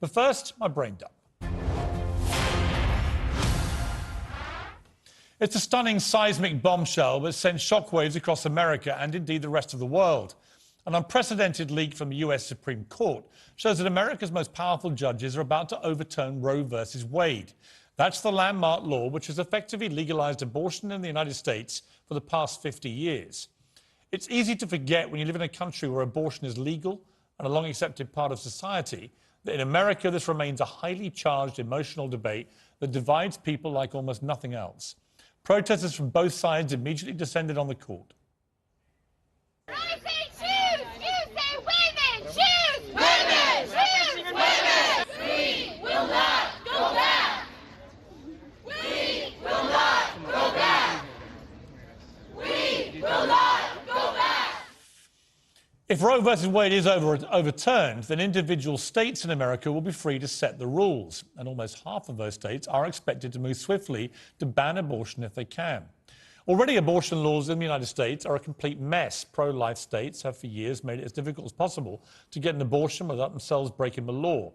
But first, my brain dump. It's a stunning seismic bombshell that sends shockwaves across America and indeed the rest of the world. An unprecedented leak from the US Supreme Court shows that America's most powerful judges are about to overturn Roe versus Wade. That's the landmark law which has effectively legalized abortion in the United States for the past 50 years. It's easy to forget when you live in a country where abortion is legal and a long accepted part of society that in America this remains a highly charged emotional debate that divides people like almost nothing else. Protesters from both sides immediately descended on the court. I say choose! You say women! Choose! Women! Choose! Women! We will not go back! We will not go back! We will not go back! If Roe versus Wade is overturned, then individual states in America will be free to set the rules. And almost half of those states are expected to move swiftly to ban abortion if they can. Already, abortion laws in the United States are a complete mess. Pro-life states have for years made it as difficult as possible to get an abortion without themselves breaking the law.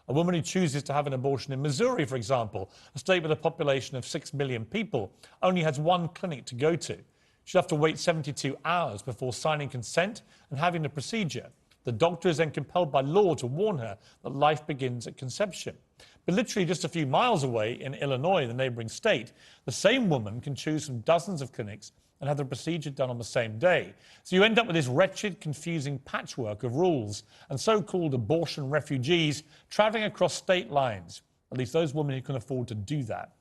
A woman who chooses to have an abortion in Missouri, for example, a state with a population of 6 million people, only has one clinic to go to. She'll have to wait 72 hours before signing consent and having the procedure. The doctor is then compelled by law to warn her that life begins at conception. But literally just a few miles away in Illinois, the neighbouring state, the same woman can choose from dozens of clinics and have the procedure done on the same day. So you end up with this wretched, confusing patchwork of rules and so-called abortion refugees travelling across state lines, at least those women who can afford to do that.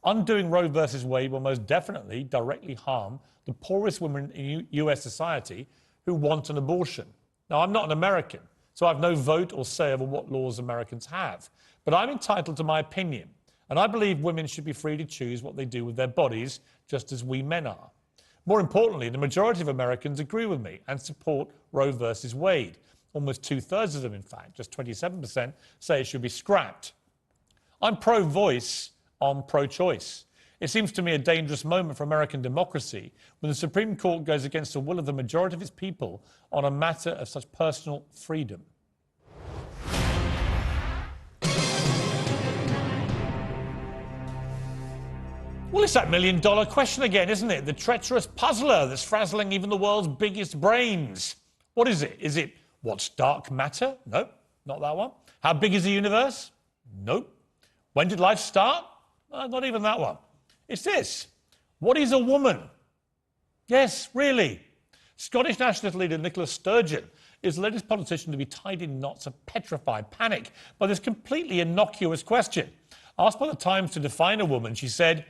Undoing Roe versus Wade will most definitely directly harm the poorest women in US society who want an abortion. Now, I'm not an American, so I have no vote or say over what laws Americans have. But I'm entitled to my opinion, and I believe women should be free to choose what they do with their bodies, just as we men are. More importantly, the majority of Americans agree with me and support Roe versus Wade. Almost two-thirds of them, in fact, just 27%, say it should be scrapped. I'm pro-voice on pro-choice. It seems to me a dangerous moment for American democracy when the Supreme Court goes against the will of the majority of its people on a matter of such personal freedom. Well, it's that million-dollar question again, isn't it? The treacherous puzzler that's frazzling even the world's biggest brains. What is it? Is it what's dark matter? Nope, not that one. How big is the universe? Nope. When did life start? Not even that one. It's this. What is a woman? Yes, really. Scottish nationalist leader Nicola Sturgeon is the latest politician to be tied in knots of petrified panic by this completely innocuous question. Asked by the Times to define a woman, she said,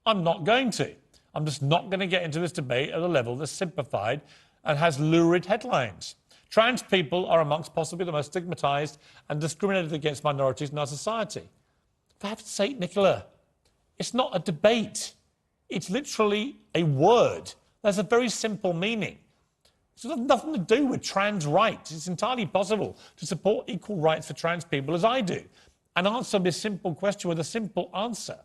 I'm not going to. I'm just not going to get into this debate at a level that's simplified and has lurid headlines. Trans people are amongst possibly the most stigmatised and discriminated against minorities in our society. For heaven's sake, Nicola, it's not a debate. It's literally a word. There's a very simple meaning. It's got nothing to do with trans rights. It's entirely possible to support equal rights for trans people as I do and answer this simple question with a simple answer.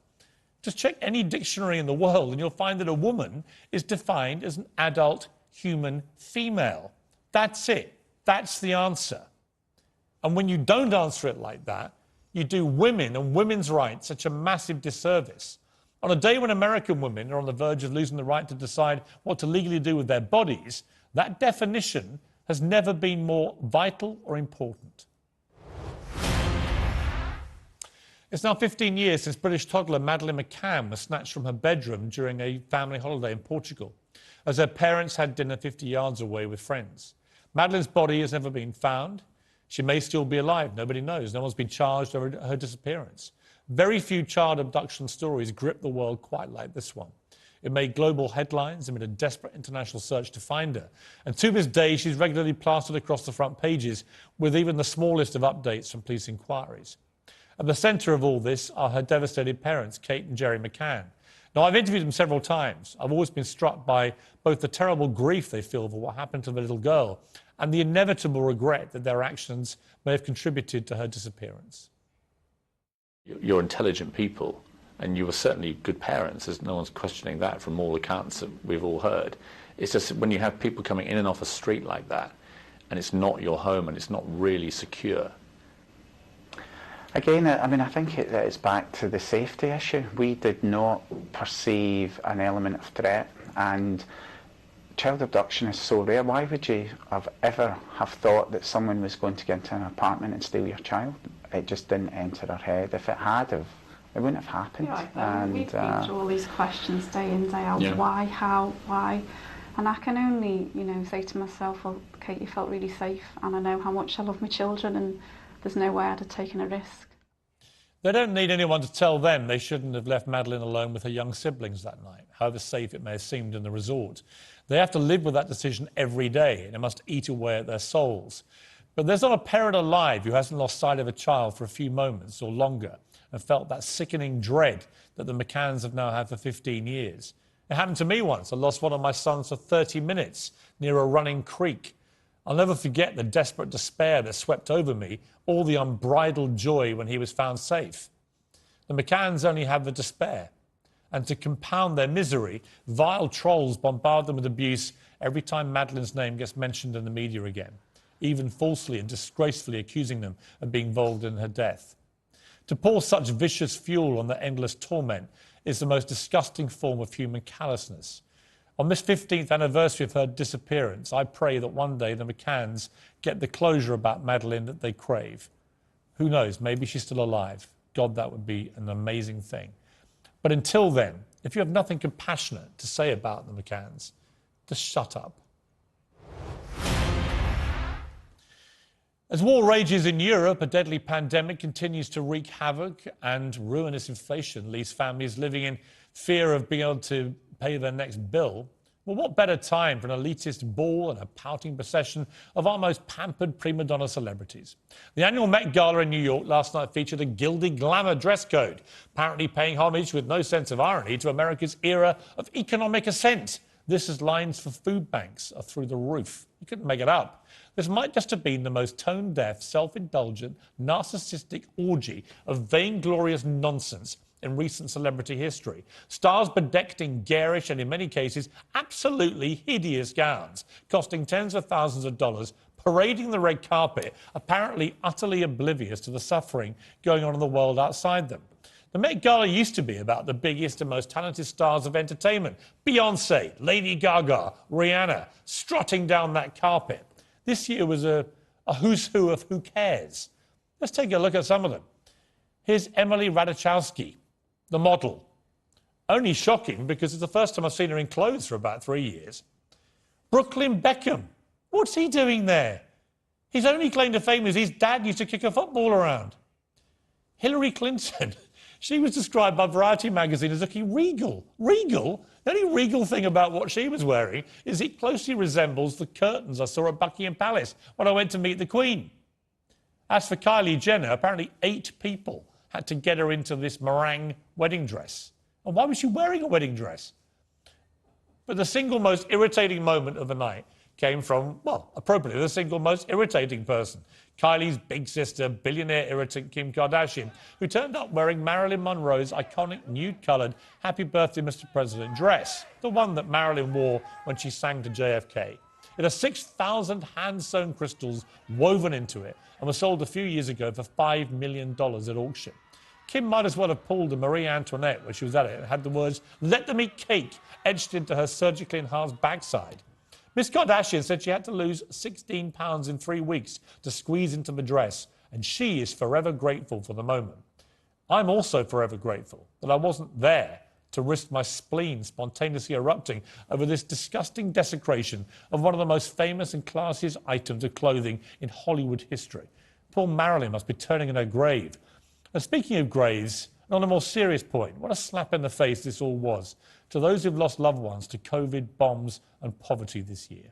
Just check any dictionary in the world and you'll find that a woman is defined as an adult human female. That's it. That's the answer. And when you don't answer it like that, you do women and women's rights such a massive disservice. On a day when American women are on the verge of losing the right to decide what to legally do with their bodies, that definition has never been more vital or important. It's now 15 years since British toddler Madeleine Mccann was snatched from her bedroom during a family holiday in Portugal, as her parents had dinner 50 yards away with friends. Madeleine's body has never been found. She may still be alive. Nobody knows. No one's been charged over her disappearance. Very few child abduction stories grip the world quite like this one. It made global headlines amid a desperate international search to find her. And to this day, she's regularly plastered across the front pages with even the smallest of updates from police inquiries. At the centre of all this are her devastated parents, Kate and Gerry Mccann. Now, I've interviewed them several times. I've always been struck by both the terrible grief they feel for what happened to the little girl and the inevitable regret that their actions may have contributed to her disappearance. You're intelligent people, and you were certainly good parents. There's no one's questioning that from all accounts that we've all heard. It's just when you have people coming in and off a street like that, and it's not your home and it's not really secure. Again, I mean, I think it's back to the safety issue. We did not perceive an element of threat, and child abduction is so rare. Why would you ever have thought that someone was going to get into an apartment and steal your child? It just didn't enter our head. If it had, it wouldn't have happened. Right, and we've been through all these questions day in, day out. Yeah. Why, how, why? And I can only, say to myself, well, Kate, you felt really safe, and I know how much I love my children, and there's no way I'd have taken a risk. They don't need anyone to tell them they shouldn't have left Madeleine alone with her young siblings that night, however safe it may have seemed in the resort. They have to live with that decision every day, and it must eat away at their souls. But there's not a parent alive who hasn't lost sight of a child for a few moments or longer and felt that sickening dread that the McCanns have now had for 15 years. It happened to me once. I lost one of my sons for 30 minutes near a running creek. I'll never forget the desperate despair that swept over me, or the unbridled joy when he was found safe. The McCanns only have the despair. And to compound their misery, vile trolls bombard them with abuse every time Madeleine's name gets mentioned in the media again, even falsely and disgracefully accusing them of being involved in her death. To pour such vicious fuel on their endless torment is the most disgusting form of human callousness. On this 15th anniversary of her disappearance, I pray that one day the McCanns get the closure about Madeleine that they crave. Who knows, maybe she's still alive. God, that would be an amazing thing. But until then, if you have nothing compassionate to say about the McCanns, just shut up. As war rages in Europe, a deadly pandemic continues to wreak havoc, and ruinous inflation leaves families living in fear of being able to pay their next bill. Well, what better time for an elitist ball and a pouting procession of our most pampered prima donna celebrities? The annual Met Gala in New York last night featured a gilded glamour dress code, apparently paying homage with no sense of irony to America's era of economic ascent. This as lines for food banks are through the roof. You couldn't make it up. This might just have been the most tone-deaf, self-indulgent, narcissistic orgy of vainglorious nonsense in recent celebrity history. Stars bedecked in garish and, in many cases, absolutely hideous gowns, costing tens of thousands of dollars, parading the red carpet, apparently utterly oblivious to the suffering going on in the world outside them. The Met Gala used to be about the biggest and most talented stars of entertainment. Beyoncé, Lady Gaga, Rihanna, strutting down that carpet. This year was a who's who of who cares. Let's take a look at some of them. Here's Emily Ratajkowski, the model. Only shocking because it's the first time I've seen her in clothes for about 3 years. Brooklyn Beckham. What's he doing there? His only claim to fame is his dad used to kick a football around. Hillary Clinton. She was described by Variety magazine as looking regal. Regal? The only regal thing about what she was wearing is it closely resembles the curtains I saw at Buckingham Palace when I went to meet the Queen. As for Kylie Jenner, apparently 8 people had to get her into this meringue wedding dress. And why was she wearing a wedding dress? But the single most irritating moment of the night came from, well, appropriately, the single most irritating person. Kylie's big sister, billionaire irritant Kim Kardashian, who turned up wearing Marilyn Monroe's iconic nude-coloured Happy Birthday, Mr. President dress, the one that Marilyn wore when she sang to JFK. It has 6,000 hand-sewn crystals woven into it and was sold a few years ago for $5 million at auction. Kim might as well have pulled a Marie Antoinette when she was at it and had the words, "Let them eat cake," etched into her surgically enhanced backside. Miss Kardashian said she had to lose 16 pounds in 3 weeks to squeeze into the dress, and she is forever grateful for the moment. I'm also forever grateful that I wasn't there to risk my spleen spontaneously erupting over this disgusting desecration of one of the most famous and classiest items of clothing in Hollywood history. Poor Marilyn must be turning in her grave. And speaking of graves, and on a more serious point, what a slap in the face this all was to those who've lost loved ones to COVID, bombs and poverty this year.